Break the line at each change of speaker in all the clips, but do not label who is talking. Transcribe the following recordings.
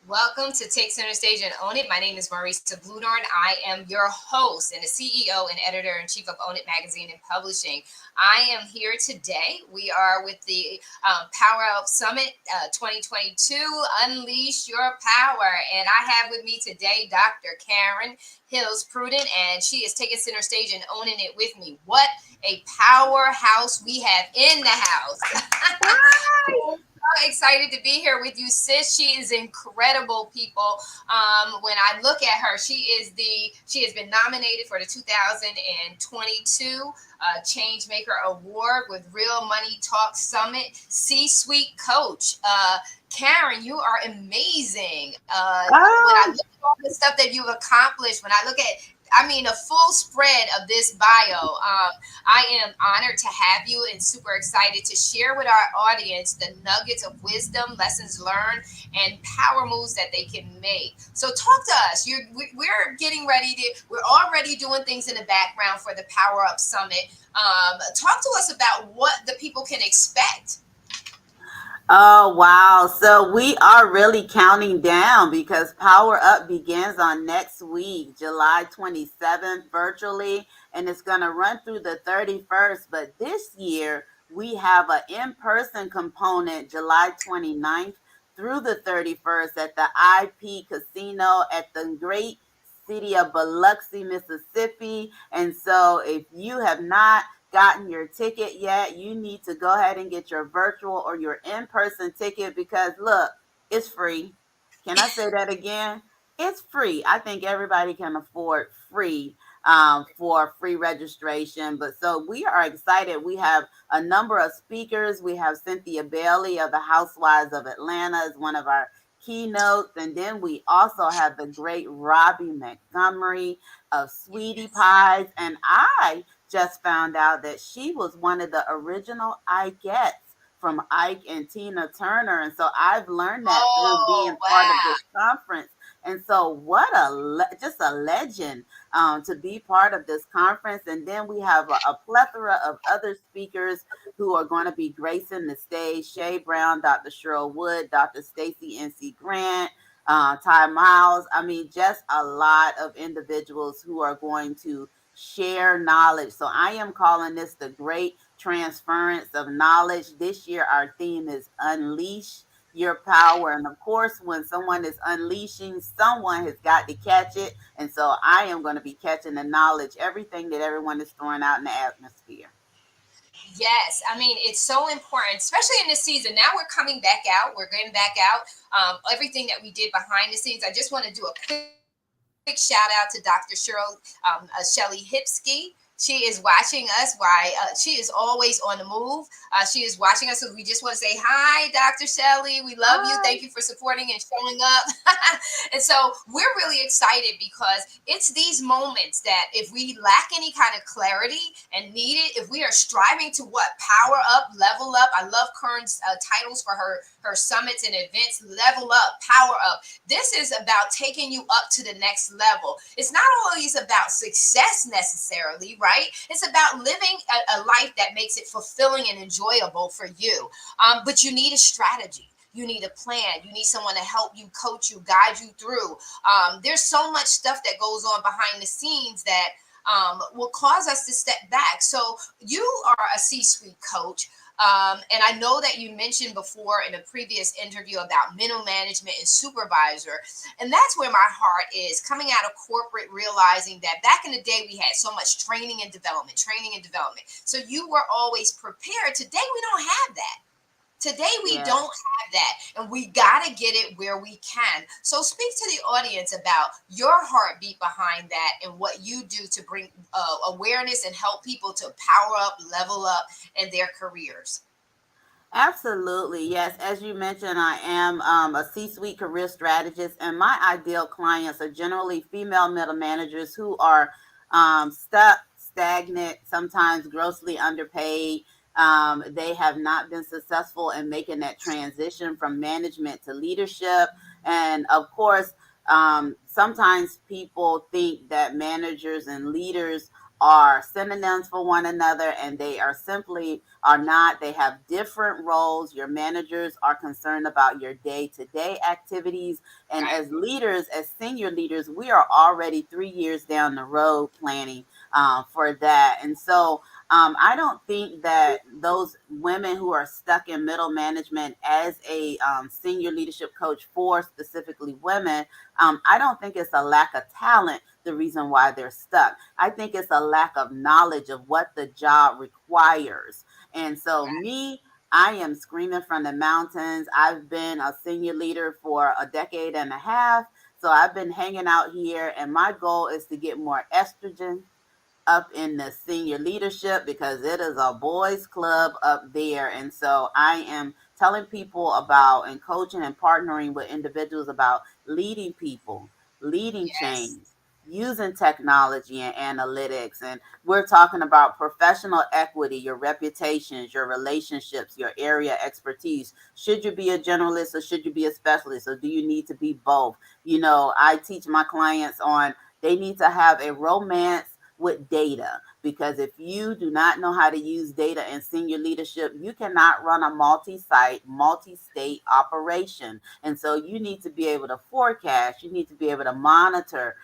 Welcome to Take Center Stage and Own It. My name is Marissa Bludorn. I am your host and the CEO and editor in chief of Own It Magazine and Publishing. I am here today. We are with the Power Up Summit 2022, Unleash Your Power. And I have with me today Dr. Karen Hills Pruden, and she is taking center stage and owning it with me. What a powerhouse we have in the house. So excited to be here with you, sis. She is incredible, people. When I look at her, she has been nominated for the 2022 Changemaker Award with Real Money Talk Summit C-Suite Coach. Karen, you are amazing. When I
Oh,
look at all the stuff that you've accomplished, when I look at a full spread of this bio. I am honored to have you and super excited to share with our audience the nuggets of wisdom, lessons learned, and power moves that they can make. So, talk to us. We're getting ready we're already doing things in the background for the Power Up Summit. Talk to us about what the people can expect.
oh, wow. So we are really counting down because Power Up begins on next week, July 27th, virtually, and it's going to run through the 31st. But this year, we have an in person component, July 29th through the 31st at the IP Casino at the great city of Biloxi, Mississippi. And so if you have not gotten your ticket yet, you need to go ahead and get your virtual or your in person ticket because look, it's free. Can I say that again? It's free. I think everybody can afford free for free registration. But so we are excited. We have a number of speakers. We have Cynthia Bailey of the Housewives of Atlanta as one of our keynotes. And then we also have the great Robbie Montgomery of Sweetie
Yes.
Pies. And I just found out that she was one of the original Ikettes from Ike and Tina Turner. And so I've learned that through being
Oh,
part of
wow.
this conference. And so what just a legend to be part of this conference. And then we have a plethora of other speakers who are going to be gracing the stage. Shay Brown, Dr. Cheryl Wood, Dr. Stacy NC Grant, Ty Miles. I mean, just a lot of individuals who are going to share knowledge. So I am calling this the great transference of knowledge. This year, our theme is unleash your power. And of course, when someone is unleashing, someone has got to catch it. And so I am going to be catching the knowledge, everything that everyone is throwing out in the atmosphere.
Yes, it's so important, especially in this season. Now we're coming back out. We're getting back out. Everything that we did behind the scenes. I just want to do a quick shout out to Dr. Cheryl Shelley Hipsky. She is watching us. Why? She is always on the move. She is watching us. So we just want to say hi, Dr. Shelley. We love you.
Hi.
Thank you for supporting and showing up. And so we're really excited because it's these moments that if we lack any kind of clarity and need it, if we are striving to what power up, level up. I love Kern's titles for her summits and events. Level up, power up. This is about taking you up to the next level. It's not always about success necessarily, right? It's about living a life that makes it fulfilling and enjoyable for you. But you need a strategy. You need a plan. You need someone to help you, coach you, guide you through. There's so much stuff that goes on behind the scenes that will cause us to step back. So you are a C-suite coach. And I know that you mentioned before in a previous interview about middle management and supervisor. And that's where my heart is coming out of corporate, realizing that back in the day, we had so much training and development, training and development. So you were always prepared. Today, we don't have that. Today we
Yeah.
don't have that, and we got to get it where we can. So speak to the audience about your heartbeat behind that and what you do to bring awareness and help people to power up, level up in their careers.
Absolutely. Yes. As you mentioned, I am a C suite career strategist, and my ideal clients are generally female middle managers who are stuck, stagnant, sometimes grossly underpaid. They have not been successful in making that transition from management to leadership. And of course, sometimes people think that managers and leaders are synonyms for one another, and they are simply are not. They have different roles. Your managers are concerned about your day-to-day activities, and
Right.
as leaders, as senior leaders, we are already 3 years down the road planning for that. And so I don't think that those women who are stuck in middle management as a senior leadership coach for specifically women, I don't think it's a lack of talent the reason why they're stuck. I think it's a lack of knowledge of what the job requires. And so, me, I am screaming from the mountains. I've been a senior leader for a decade and a half. So, I've been hanging out here, and my goal is to get more estrogen up in the senior leadership because it is a boys club up there. And so I am telling people about and coaching and partnering with individuals about leading people, leading
Yes.
change, using technology and analytics. And we're talking about professional equity, your reputations, your relationships, your area expertise. Should you be a generalist or should you be a specialist, or do you need to be both? I teach my clients on they need to have a romance with data, because if you do not know how to use data in senior leadership, you cannot run a multi-site, multi-state operation. And so you need to be able to forecast, you need to be able to monitor,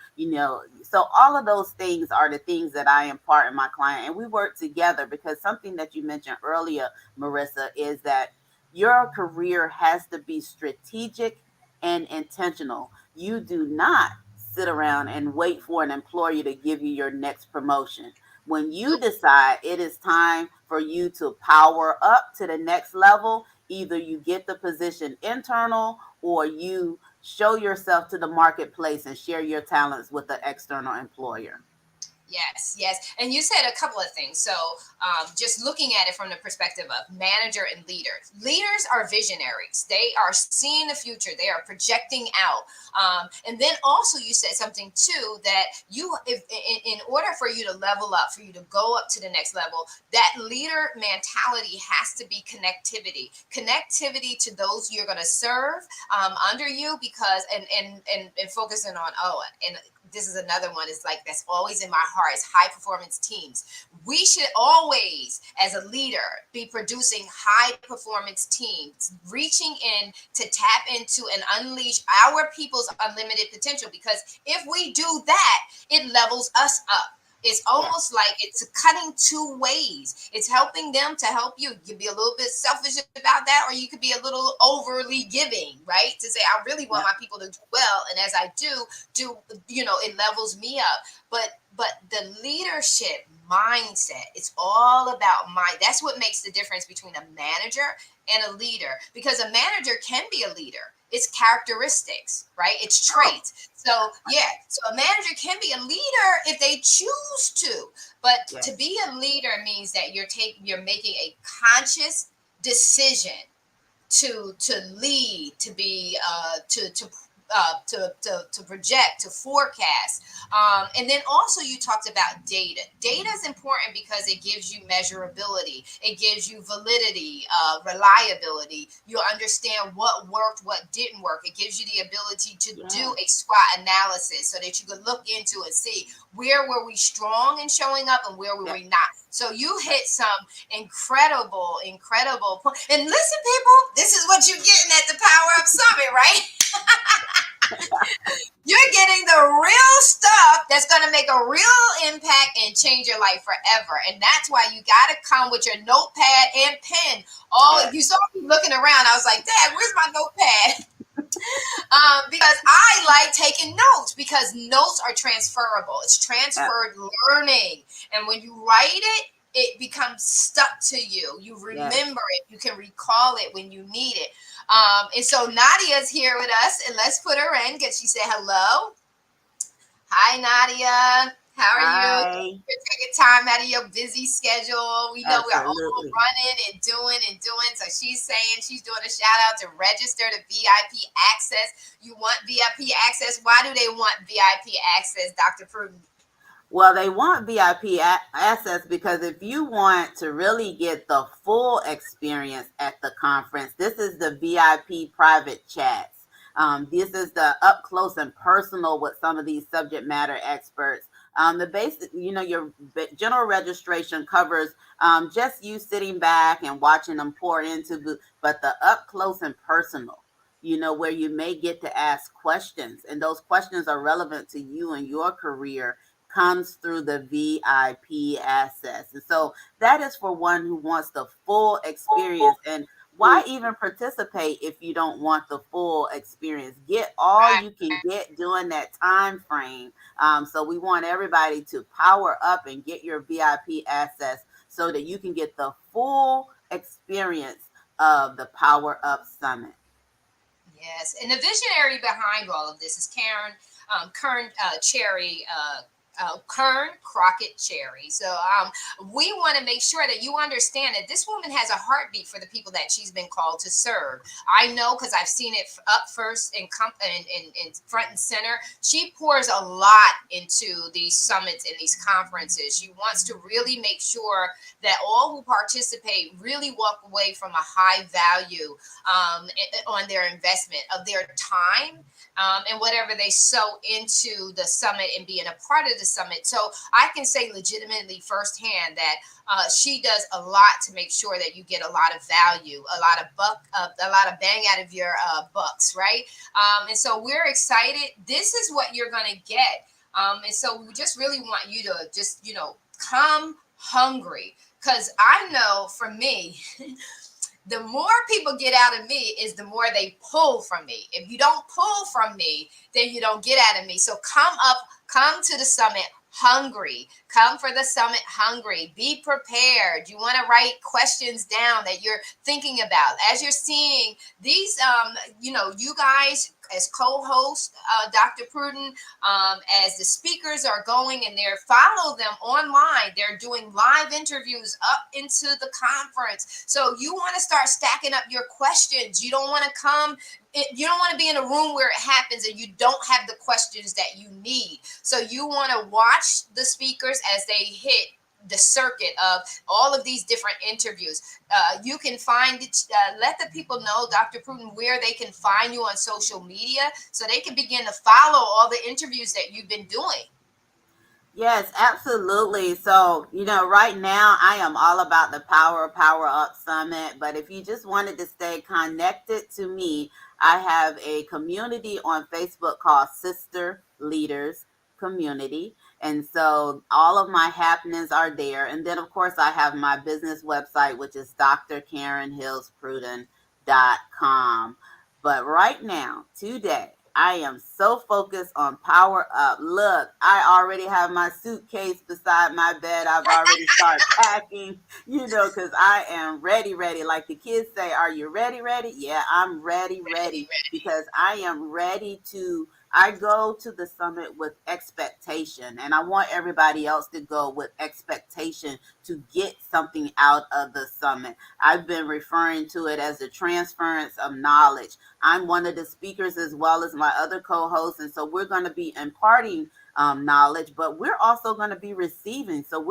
so all of those things are the things that I impart in my client, and we work together. Because something that you mentioned earlier, Marissa, is that your career has to be strategic and intentional. You do not sit around and wait for an employer to give you your next promotion. When you decide it is time for you to power up to the next level, either you get the position internal or you show yourself to the marketplace and share your talents with the external employer.
Yes, yes. And you said a couple of things. So, just looking at it from the perspective of manager and leader, leaders are visionaries. They are seeing the future, they are projecting out. And then also, you said something too that if in order for you to level up, for you to go up to the next level, that leader mentality has to be connectivity to those you're going to serve under you, because and focusing on, and this is another one, is like that's always in my heart, is high performance teams. We should always, as a leader, be producing high performance teams, reaching in to tap into and unleash our people's unlimited potential, because if we do that, it levels us up. It's
Yes.
almost like it's cutting two ways. It's helping them to help you. You can be a little bit selfish about that, or you could be a little overly giving, right? To say, I really want
Yep.
my people to do well. And as I do, it levels me up. But the leadership mindset, it's all about mind. That's what makes the difference between a manager and a leader, because a manager can be a leader. It's characteristics, right? It's
Oh,
traits. So yeah, so a manager can be a leader if they choose to. But
yes.
to be a leader means that you're making a conscious decision to lead, to be to project, to forecast. And then also you talked about data. Data is important because it gives you measurability, it gives you validity, reliability. You understand what worked, what didn't work. It gives you the ability to do
Yes.
a SWOT analysis so that you could look into and see where were we strong in showing up and where were
Yep.
we not. So you
Yep.
hit some incredible point. And listen, people, this is what you're getting at the Power Up Summit, right? You're getting the real stuff that's going to make a real impact and change your life forever. And that's why you got to come with your notepad and pen. Oh,
Yes.
you saw me looking around. I was like, Dad, where's my notepad? Because I like taking notes, because notes are transferable. It's
Yep.
transferred learning. And when you write it, it becomes stuck to you. You
Yes.
remember it. You can recall it when you need it. And so Nadia's here with us, and let's put her in because she said hello. Hi, Nadia. How are you?
Hi.
You're taking time out of your busy schedule. We know we're all
Absolutely.
running and doing and doing. So she's saying she's doing a shout out to register to VIP access. You want VIP access? Why do they want VIP access, Dr. Pruden?
Well, they want VIP access because if you want to really get the full experience at the conference, this is the VIP private chats. This is the up close and personal with some of these subject matter experts. The basic, your general registration covers just you sitting back and watching them pour into, but the up close and personal, where you may get to ask questions, and those questions are relevant to you and your career, comes through the VIP access. And so that is for one who wants the full experience. And why even participate if you don't want the full experience? Get all
Right.
you can get during that time frame. So we want everybody to power up and get your VIP access so that you can get the full experience of the Power Up Summit.
Yes, and the visionary behind all of this is Kern Crockett Cherry. So we want to make sure that you understand that this woman has a heartbeat for the people that she's been called to serve. I know because I've seen it up first in front and center. She pours a lot into these summits and these conferences. She wants to really make sure that all who participate really walk away from a high value on their investment of their time and whatever they sow into the summit and being a part of the summit. So I can say legitimately firsthand that she does a lot to make sure that you get a lot of value, a lot of bang out of your bucks, right? And so we're excited. This is what you're going to get. And so we just really want you to just, come hungry. Because I know for me, the more people get out of me is the more they pull from me. If you don't pull from me, then you don't get out of me. So come to the summit hungry. Come for the summit hungry. Be prepared. You want to write questions down that you're thinking about as you're seeing these. You guys as co-host, Dr. Pruden, as the speakers are going and they're follow them online. They're doing live interviews up into the conference. So you want to start stacking up your questions. You don't want to you don't want to be in a room where it happens and you don't have the questions that you need. So you want to watch the speakers as they hit the circuit of all of these different interviews. You can find it, let the people know, Dr. Pruden, where they can find you on social media so they can begin to follow all the interviews that you've been doing.
Yes, absolutely. So, right now I am all about the Power Up Summit. But if you just wanted to stay connected to me, I have a community on Facebook called Sister Leaders Community. And so all of my happenings are there. And then, of course, I have my business website, which is drkarenhillsprudent.com. But right now, today, I am so focused on Power Up. Look, I already have my suitcase beside my bed. I've already started packing, because I am ready, ready. Like the kids say, are you ready, ready? Yeah, I'm ready, ready, because I am ready to. I go to the summit with expectation, and I want everybody else to go with expectation to get something out of the summit. I've been referring to it as the transference of knowledge. I'm one of the speakers as well as my other co-hosts, and so we're going to be imparting knowledge, but we're also going to be receiving. So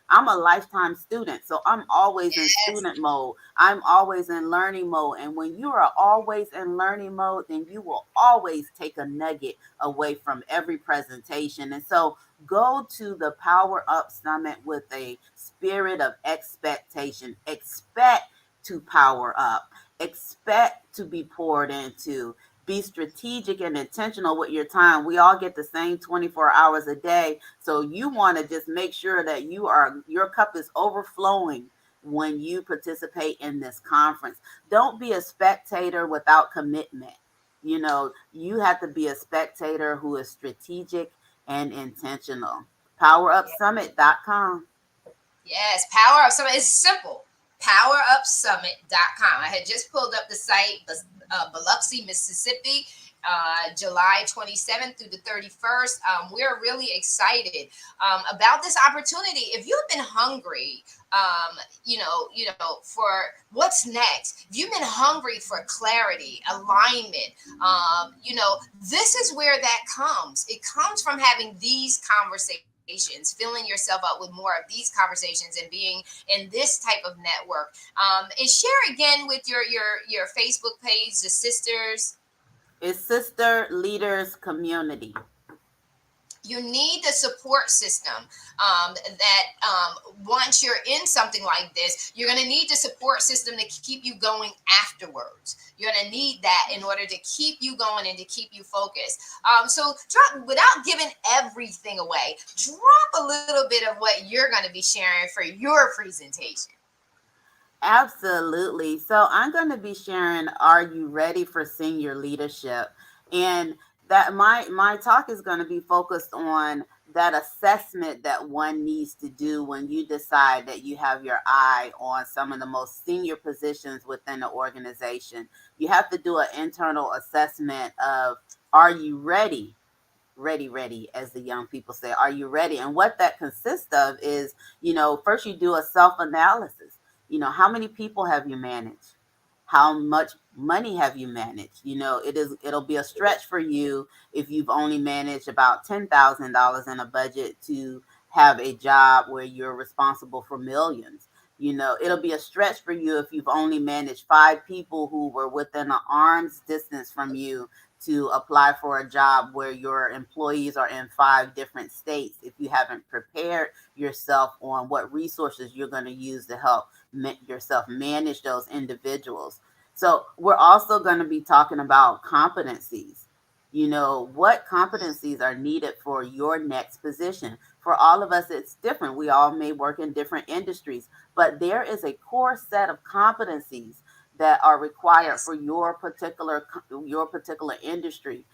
I'm a lifetime student, so I'm always in
Yes.
student mode. I'm always in learning mode, and when you are always in learning mode, then you will always take a nugget away from every presentation. And so go to the Power Up Summit with a spirit of expectation. Expect to power up. Expect to be poured into. Be strategic and intentional with your time. We all get the same 24 hours a day. So you want to just make sure that your cup is overflowing when you participate in this conference. Don't be a spectator without commitment. You have to be a spectator who is strategic and intentional. PowerUpSummit.com.
Yes, Power Up Summit is simple. PowerUpSummit.com. I had just pulled up the site, Biloxi, Mississippi, July 27th through the 31st. We're really excited about this opportunity. If you've been hungry, for what's next, if you've been hungry for clarity, alignment, this is where that comes. It comes from having these conversations, filling yourself up with more of these conversations and being in this type of network. And share again with your Facebook page, the sisters.
It's Sister Leaders Community.
You need the support system, that once you're in something like this, you're going to need the support system to keep you going afterwards. You're going to need that in order to keep you going and to keep you focused. So drop, without giving everything away, drop a little bit of what you're going to be sharing for your presentation.
Absolutely. So I'm going to be sharing Are You Ready for Senior Leadership? And that my talk is going to be focused on that assessment that one needs to do when you decide that you have your eye on some of the most senior positions within the organization. You have to do an internal assessment of, are you ready, as the young people say. Are you ready? And what that consists of is, first you do a self analysis. How many people have you managed? How much money have you managed? It'll be a stretch for you if you've only managed about $10,000 in a budget to have a job where you're responsible for millions. It'll be a stretch for you if you've only managed five people who were within an arm's distance from you to apply for a job where your employees are in five different states if you haven't prepared yourself on what resources you're going to use to help yourself manage those individuals. So we're also going to be talking about competencies. What competencies are needed for your next position? For all of us, it's different. We all may work in different industries, but there is a core set of competencies that are required
Yes.
for your particular industry.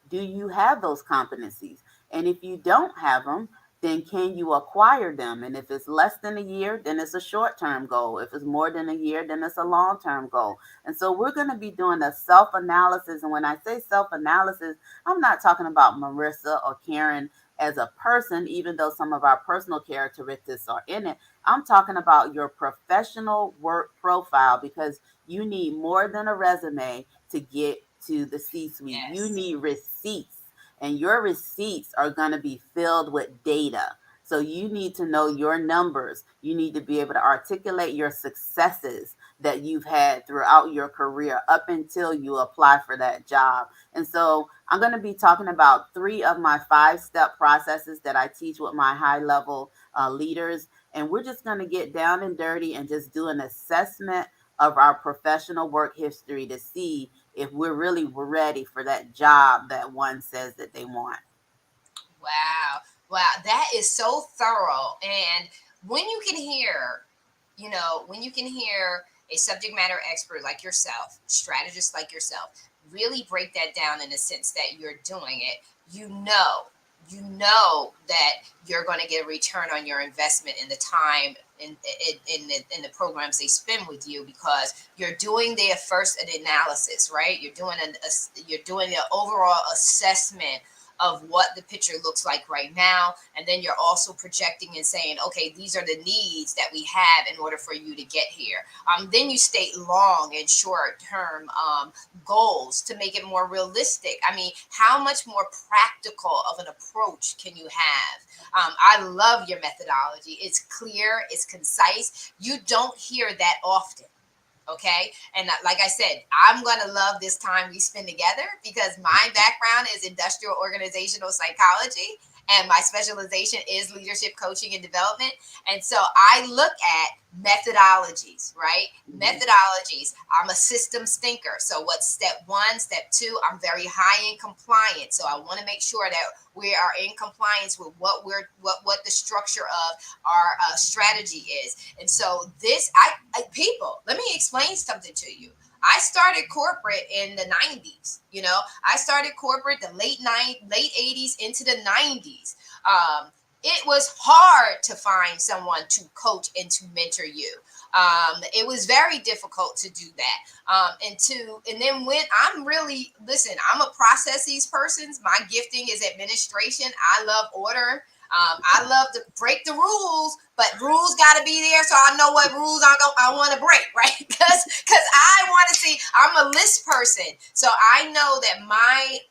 Do you have those competencies? And if you don't have them, then can you acquire them? And if it's less than a year, then it's a short term goal. If it's more than a year, then it's a long term goal. And so we're going to be doing a self analysis. And when I say self analysis, I'm not talking about Marissa or Karen as a person, even though some of our personal characteristics are in it. I'm talking about your professional work profile, because you need more than a resume to get to the C suite. You
Yes.
need receipts, and your receipts are going to be filled with data. So you need to know your numbers. You need to be able to articulate your successes that you've had throughout your career up until you apply for that job. And so I'm going to be talking about three of my 5 step processes that I teach with my high level leaders. And we're just going to get down and dirty and just do an assessment of our professional work history to see if we're really ready for that job that one says that they want.
Wow. Wow. That is so thorough. And when you can hear, when you can hear a subject matter expert like yourself, strategist like yourself, really break that down in the sense that you're doing it, you know that you're going to get a return on your investment in the time in the programs they spend with you, because you're doing their first analysis, right? You're doing the overall assessment of what the picture looks like right now, and then you're also projecting and saying, okay, these are the needs that we have in order for you to get here. Then you state long and short term goals to make it more realistic. I mean, how much more practical of an approach can you have? I love your methodology. It's clear, it's concise. You don't hear that often. Okay. And like I said, I'm going to love this time we spend together, because my background is industrial organizational psychology and my specialization is leadership coaching and development. And so I look at methodologies, right?
Mhm.
Methodologies. I'm a systems thinker. So what's step one, step two? I'm very high in compliance. So I want to make sure that we are in compliance with what the structure of our strategy is. And so people, let me explain something to you. I started corporate in the 90s. I started corporate the late 80s into the 90s. It was hard to find someone to coach and to mentor you. It was very difficult to do that. And then when I'm really, listen, I'm a processes person. My gifting is administration. I love order. I love to break the rules, but rules got to be there so I know what rules I want to break, right? Because I want to see. I'm a list person, so I know that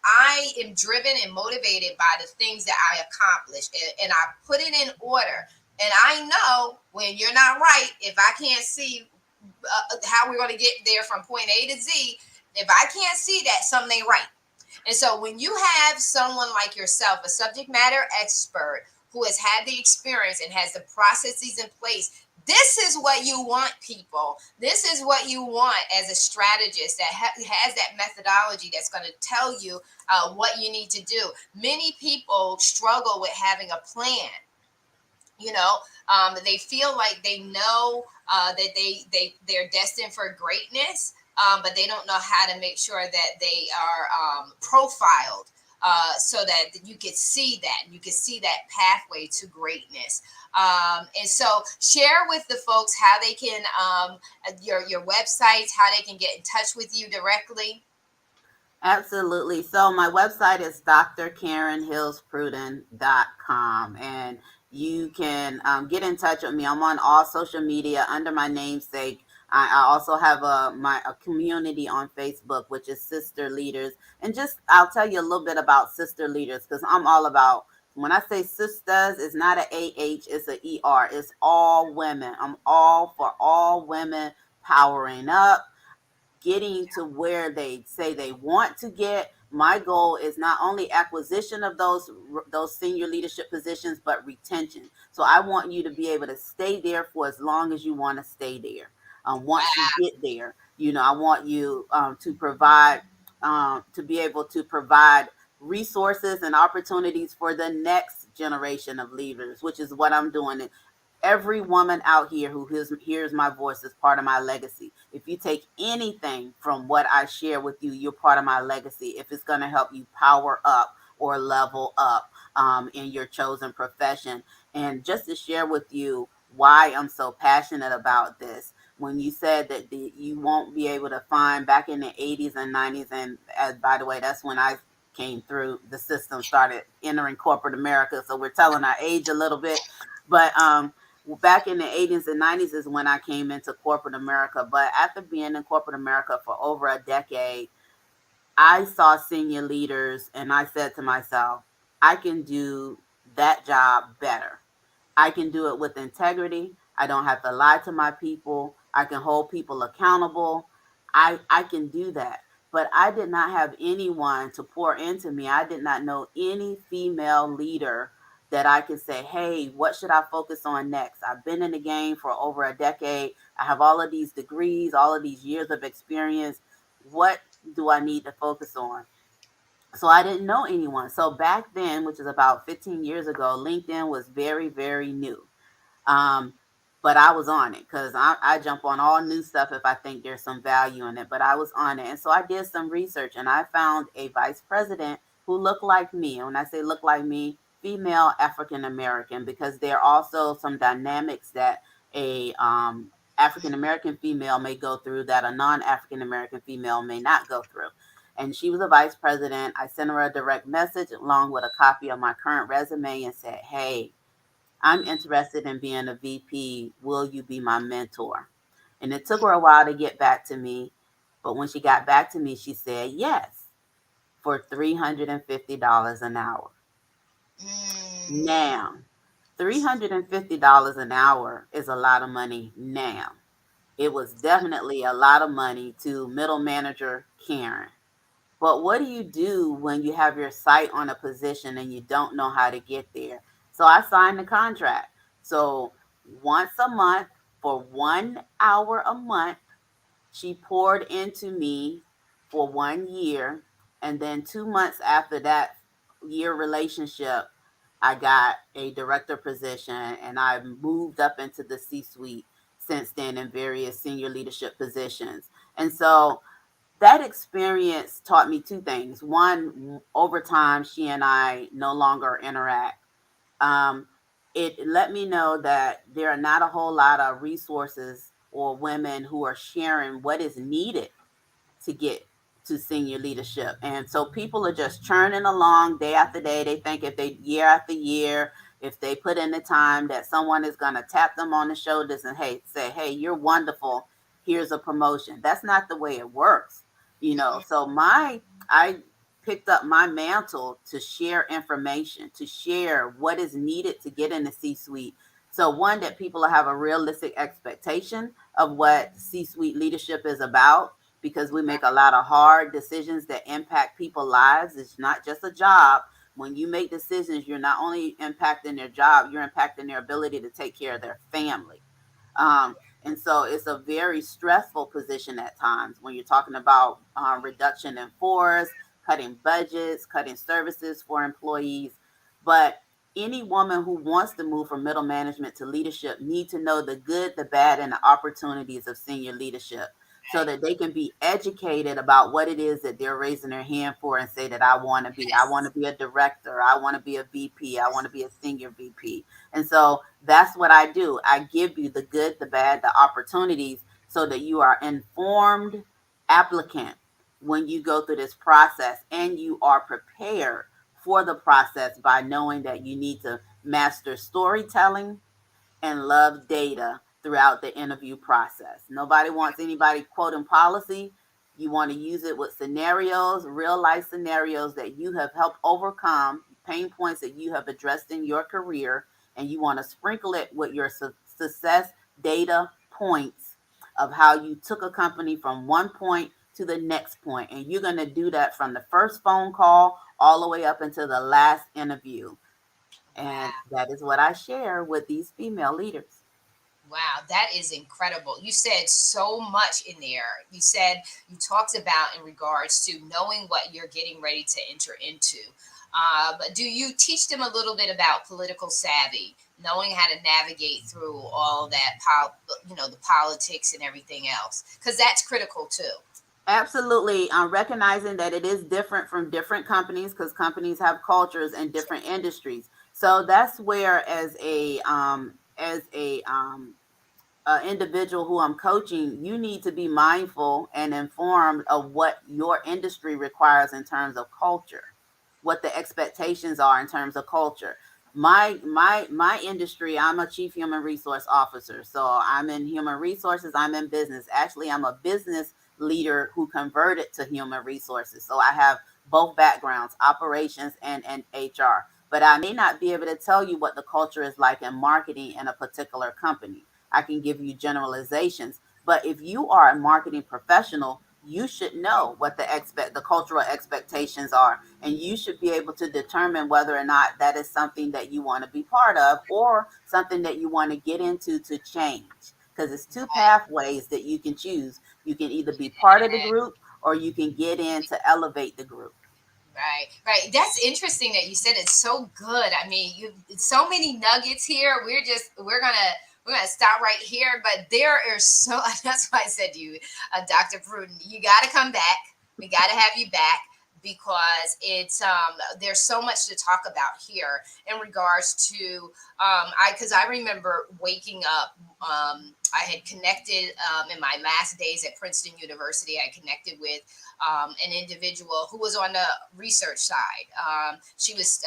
I am driven and motivated by the things that I accomplish, and I put it in order. And I know when you're not right, if I can't see how we're going to get there from point A to Z, if I can't see that, something ain't right. And so when you have someone like yourself, a subject matter expert who has had the experience and has the processes in place, this is what you want, people. This is what you want as a strategist that has that methodology that's going to tell you what you need to do. Many people struggle with having a plan. you know they feel like they know that they're destined for greatness, but they don't know how to make sure that they are profiled, so that you could see that you could see that pathway to greatness. And so share with the folks how they can, your websites, how they can get in touch with you directly.
Absolutely. So my website is drkarenhillspruden.com, and you can get in touch with me. I'm on all social media under my namesake. I also have a community on Facebook, which is Sister Leaders. And just I'll tell you a little bit about Sister Leaders, because I'm all about, when I say sisters, it's not a AH, it's a ER. It's all women. I'm all for all women powering up, getting to where they say they want to get. My goal is not only acquisition of those senior leadership positions, but retention. So I want you to be able to stay there for as long as you want to stay there. Once you
Wow.
get there, I want you to provide, to be able to provide resources and opportunities for the next generation of leaders, which is what I'm doing. Every woman out here who hears my voice is part of my legacy. If you take anything from what I share with you, you're part of my legacy. If it's going to help you power up or level up in your chosen profession. And just to share with you why I'm so passionate about this, when you said that you won't be able to find back in the 80s and 90s, and by the way, that's when I came through the system, started entering corporate America. So we're telling our age a little bit. But back in the 80s and 90s is when I came into corporate America. But after being in corporate America for over a decade, I saw senior leaders and I said to myself, I can do that job better. I can do it with integrity. I don't have to lie to my people. I can hold people accountable. I can do that. But I did not have anyone to pour into me. I did not know any female leader that I could say, hey, what should I focus on next? I've been in the game for over a decade. I have all of these degrees, all of these years of experience. What do I need to focus on? So I didn't know anyone. So back then, which is about 15 years ago, LinkedIn was very, very new. Um, but I was on it because I jump on all new stuff if I think there's some value in it. But I was on it. And so I did some research and I found a vice president who looked like me. And when I say look like me, female African American, because there are also some dynamics that a African American female may go through that a non African American female may not go through. And she was a vice president. I sent her a direct message along with a copy of my current resume and said, hey, I'm interested in being a VP. Will you be my mentor? And it took her a while to get back to me. But when she got back to me, she said yes for $350 an hour.
Mm,
Now, $350 an hour is a lot of money now. It was definitely a lot of money to middle manager Karen. But what do you do when you have your sight on a position and you don't know how to get there? So I signed the contract. So once a month for 1 hour a month, she poured into me for 1 year. And then 2 months after that year relationship, I got a director position and I moved up into the C suite since then in various senior leadership positions. And so that experience taught me two things. One, over time, she and I no longer interact. Um, it let me know that there are not a whole lot of resources or women who are sharing what is needed to get to senior leadership. And so people are just churning along day after day. They think if they, year after year, if they put in the time, that someone is going to tap them on the shoulders and hey, say, hey, you're wonderful. Here's a promotion. That's not the way it works. So I picked up my mantle to share information, to share what is needed to get in the C suite. So one, that people have a realistic expectation of what C suite leadership is about, because we make a lot of hard decisions that impact people's lives. It's not just a job. When you make decisions, you're not only impacting their job, you're impacting their ability to take care of their family. And so it's a very stressful position at times when you're talking about reduction in force, cutting budgets, cutting services for employees. But any woman who wants to move from middle management to leadership need to know the good, the bad, and the opportunities of senior leadership so
Right.
that they can be educated about what it is that they're raising their hand for and say that I want to be. I want to
Yes.
be a director. I want to be a VP. I want to be a senior VP. And so that's what I do. I give you the good, the bad, the opportunities so that you are informed applicant when you go through this process and you are prepared for the process by knowing that you need to master storytelling and love data throughout the interview process. Nobody wants anybody quoting policy. You want to use it with scenarios, real life scenarios that you have helped overcome, pain points that you have addressed in your career, and you want to sprinkle it with your success data points of how you took a company from one point to the next point. And you're going to do that from the first phone call all the way up until the last interview. And
Wow.
that is what I share with these female leaders.
Wow, that is incredible. You said so much in there. You talked about in regards to knowing what you're getting ready to enter into. But do you teach them a little bit about political savvy, knowing how to navigate through all of that, the politics and everything else? Because that's critical too.
Absolutely. Recognizing that it is different from different companies because companies have cultures in different industries. So that's where, as a individual who I'm coaching, you need to be mindful and informed of what your industry requires in terms of culture, what the expectations are in terms of culture. My industry, I'm a chief human resource officer. So I'm in human resources, I'm in business. Actually, I'm a business leader who converted to human resources. So I have both backgrounds, operations and HR. But I may not be able to tell you what the culture is like in marketing in a particular company. I can give you generalizations. But if you are a marketing professional, you should know what the cultural expectations are, and you should be able to determine whether or not that is something that you want to be part of or something that you want to get into to change, because it's two
Right.
pathways that you can choose. You can either be part of the group or you can get in to elevate the group.
Right, right. That's interesting that you said it's so good. I mean, you so many nuggets here. We're gonna stop right here. But there are so that's why I said to you, Dr. Pruden, you got to come back. We got to have you back because it's there's so much to talk about here in regards to I remember waking up. I had connected in my last days at Princeton University. I connected with an individual who was on the research side. She was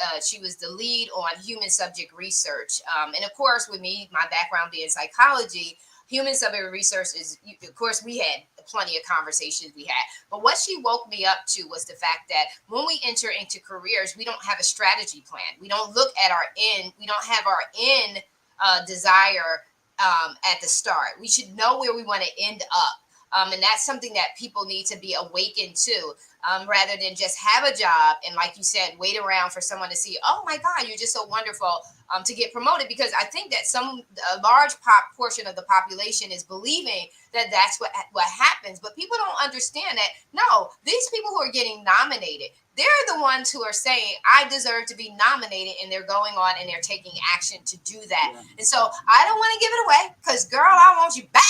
the lead on human subject research, and of course, with me, my background being psychology, human subject research is, of course, we had plenty of conversations we had. But what she woke me up to was the fact that when we enter into careers, we don't have a strategy plan. We don't look at our end. We don't have our end desire at the start. We should know where we want to end up. And that's something that people need to be awakened to, rather than just have a job and, like you said, wait around for someone to see, oh my God, you're just so wonderful, to get promoted. Because I think that a large portion of the population is believing that that's what happens. But people don't understand that, no, these people who are getting nominated, they're the ones who are saying, I deserve to be nominated, and they're going on and they're taking action to do that.
Yeah.
And so I don't want to give it away because, girl, I want you back.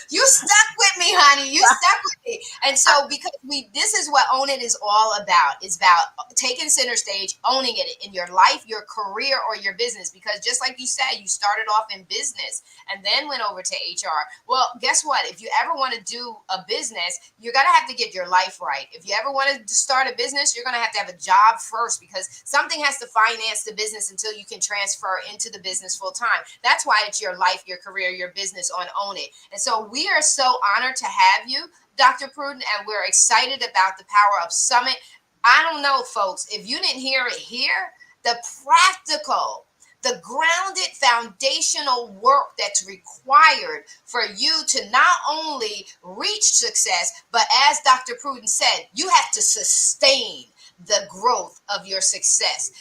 You stuck with me, honey. You stuck with me. And so because we this is what Own It is all about. It's about taking center stage, owning it in your life, your career, or your business. Because just like you said, you started off in business and then went over to HR. Well, guess what? If you ever want to do a business, you're gonna have to get your life right. If you ever want to start a business, you're gonna have to have a job first, because something has to finance the business until you can transfer into the business full time. That's why it's your life, your career, your business on Own It. And so we are so honored to have you, Dr. Pruden, and we're excited about the Power Up Summit. I don't know, folks, if you didn't hear it here, the practical the grounded foundational work that's required for you to not only reach success, but as Dr. Pruden said, you have to sustain the growth of your success.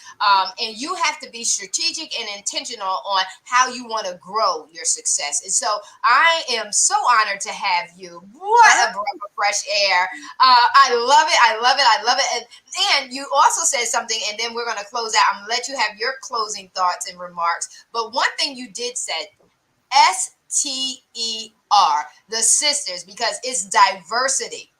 And you have to be strategic and intentional on how you want to grow your success. And so I am so honored to have you. What a breath of fresh air. I love it. I love it. I love it. And you also said something, and then we're going to close out. I'm going to let you have your closing thoughts and remarks. But one thing you did say, STER, the sisters, because it's diversity.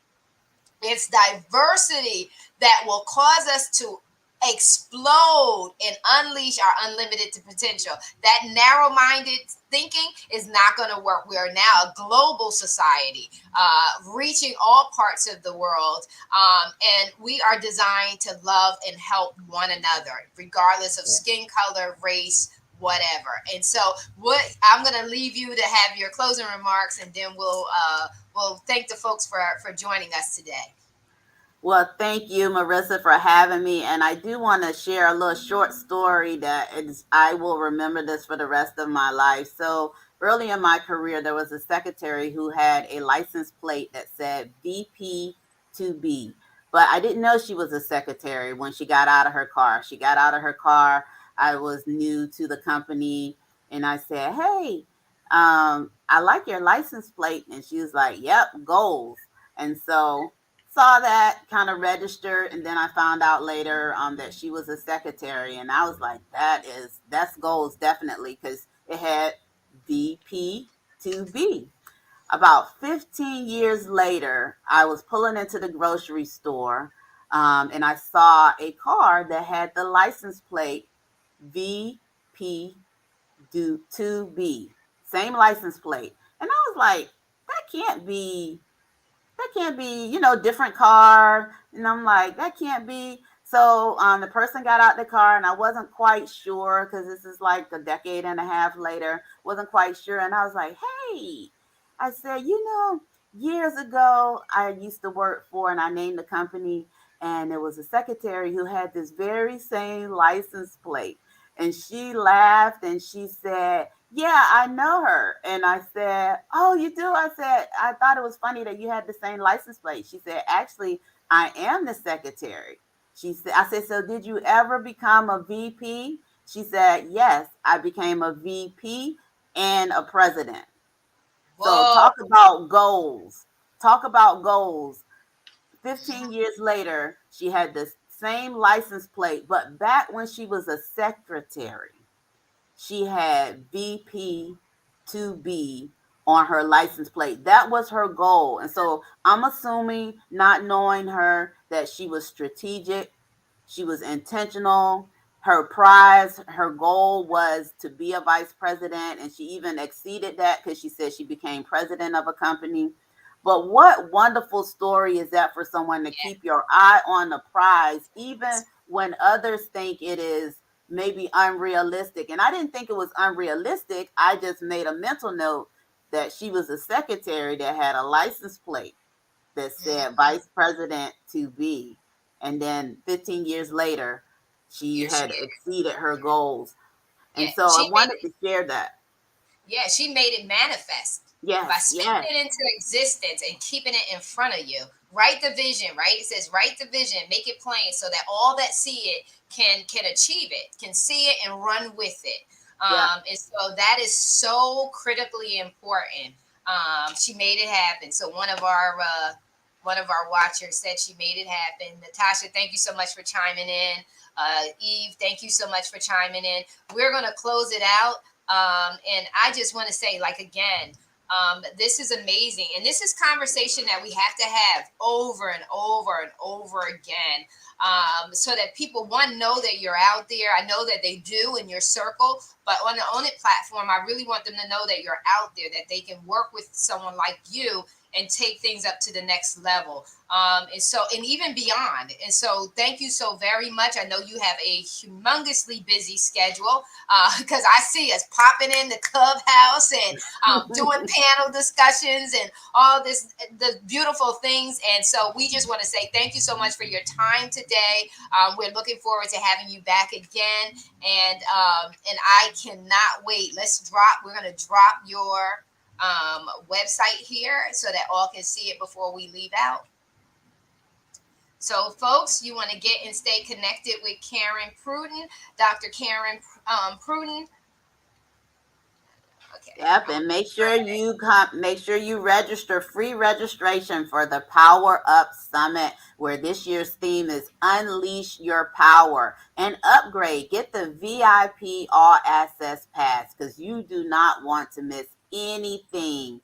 It's diversity that will cause us to explode and unleash our unlimited potential. That narrow minded thinking is not going to work. We are now a global society, reaching all parts of the world. And we are designed to love and help one another, regardless of skin color, race, whatever. And so what I'm going to leave you to have your closing remarks, and then we'll thank the folks for joining us today.
Well, thank you, Marissa, for having me. And I do want to share a little short story that is, I will remember this for the rest of my life. So, early in my career, there was a secretary who had a license plate that said VP to B. But I didn't know she was a secretary when she got out of her car. She got out of her car. I was new to the company. And I said, "Hey, I like your license plate." And she was like, "Yep, goals." And so saw that, kind of registered, and then I found out later that she was a secretary, and I was like, that's goals definitely, because it had VP to B. About 15 years later, I was pulling into the grocery store, and I saw a car that had the license plate VP to B, same license plate, and I was like, that can't be, different car. And I'm like, that can't be. So the person got out the car, and I wasn't quite sure, because this is like a decade and a half later. Wasn't quite sure, and I was like, hey, I said, years ago I used to work for, and I named the company, and there was a secretary who had this very same license plate, and she laughed and she said, yeah, I know her. And I said, oh, you do? I said, I thought it was funny that you had the same license plate. She said, actually, I am the secretary. I said, so did you ever become a VP? She said, yes, I became a VP and a president. So
Whoa.
talk about goals. Talk about goals. 15 years later, she had the same license plate, but back when she was a secretary, she had VP to B on her license plate. That was her goal. And so I'm assuming, not knowing her, that she was strategic, she was intentional. Her prize, her goal was to be a vice president, and she even exceeded that because she said she became president of a company. But what wonderful story is that for someone to keep your eye on the prize, even when others think it is maybe unrealistic? And I didn't think it was unrealistic. I just made a mental note that she was a secretary that had a license plate that said
Mhm.
vice president to be. And then 15 years later, she
Here she
had
is.
exceeded her goals. And
Yeah,
so I wanted to share that.
she made it manifest by
Yes,
speaking
yes,
it into existence and keeping it in front of you. Write the vision, right? It says write the vision, make it plain so that all that see it can achieve it, can see it and run with it.
yeah.
And so that is so critically important. She made it happen. So one of our watchers said she made it happen. Natasha, thank you so much for chiming in. Eve, thank you so much for chiming in. We're going to close it out. And I just want to say, like, again, this is amazing. And this is conversation that we have to have over and over and over again, so that people, one, know that you're out there. I know that they do in your circle, but on the Own It platform, I really want them to know that you're out there, that they can work with someone like you and take things up to the next level. And even beyond. And so thank you so very much. I know you have a humongously busy schedule because I see us popping in the clubhouse and doing panel discussions and all the beautiful things. And so we just want to say thank you so much for your time today. We're looking forward to having you back again. And I cannot wait. We're going to drop your website here so that all can see it before we leave out. So, folks, you want to get and stay connected with Karen Pruden, Dr. Karen Pruden. Okay.
Yep, and make sure you register free registration for the Power Up Summit, where this year's theme is Unleash Your Power and upgrade. Get the VIP All Access Pass because you do not want to miss anything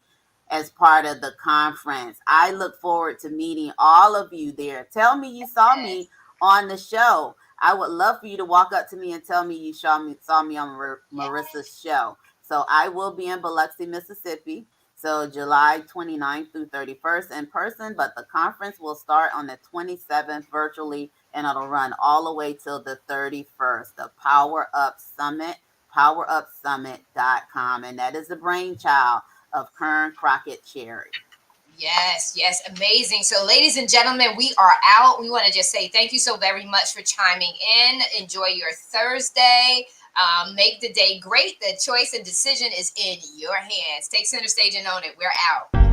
as part of the conference. I look forward to meeting all of you there. Tell me you saw me on the show. I would love for you to walk up to me and tell me you saw me on
Yes.
Marissa's show. So I will be in Biloxi, Mississippi. So July 29th through 31st in person, but the conference will start on the 27th virtually and it'll run all the way till the 31st. The Power Up Summit, powerupsummit.com. And that is the brainchild of Kern Crockett Cherry.
Yes, yes, amazing. So, ladies and gentlemen, we are out. We want to just say thank you so very much for chiming in. Enjoy your Thursday. Make the day great. The choice and decision is in your hands. Take center stage and own it. We're out.